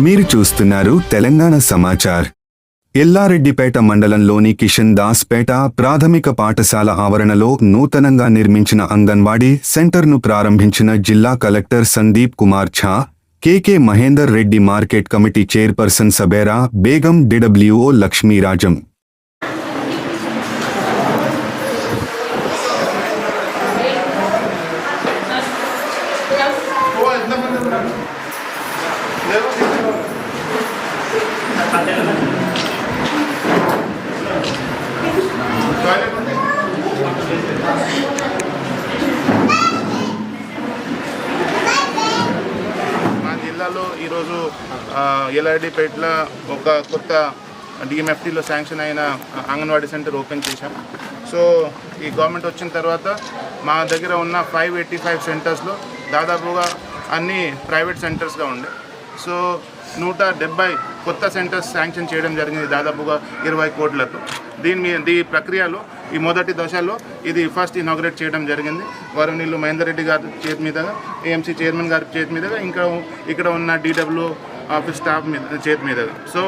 మీరు చూస్తున్నారు తెలంగాణ సమాచార్. ఎల్లారెడ్డిపేట మండలంలోని కిషన్ దాస్ పేట ప్రాథమిక పాఠశాల ఆవరణలో నూతనంగా నిర్మించిన అంగన్వాడీ సెంటర్ను ప్రారంభించిన జిల్లా collector Sandeep Kumar Jha, KK Mahender Reddy, market committee chairperson Sabera Begum, DWO Lakshmirajam. మా జిల్లాలో ఈరోజు ఎల్లారెడ్డిపేటలో ఒక కొత్త డిఎంఎఫ్టీలో శాంక్షన్ అయిన అంగన్వాడీ సెంటర్ ఓపెన్ చేశాం. సో ఈ గవర్నమెంట్ వచ్చిన తర్వాత మా దగ్గర ఉన్న 585 సెంటర్స్లో దాదాపుగా అన్ని ప్రైవేట్ సెంటర్స్గా ఉండే. సో 170 కొత్త సెంటర్స్ శాంక్షన్ చేయడం జరిగింది, దాదాపుగా 20 కోట్లతో. ఈ ప్రక్రియలో ఈ మొదటి దశలో ఇది ఫస్ట్ ఇనాగ్రేట్ చేయడం జరిగింది గౌరవనీయులు మహేందర్ రెడ్డి గారి చేతి మీదుగా, ఏఎంసీ చైర్మన్ గారి చేతి మీదుగా, ఇంకా ఇక్కడ ఉన్న డిడబ్ల్యూ ఆఫీస్ స్టాఫ్ చేతి మీదుగా. సో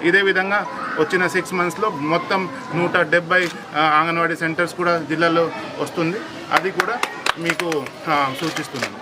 ఇదే విధంగా వచ్చిన 6 మంత్స్లో మొత్తం 170 అంగన్వాడీ సెంటర్స్ కూడా జిల్లాలో వస్తుంది. అది కూడా మీకు సూచిస్తున్నాను.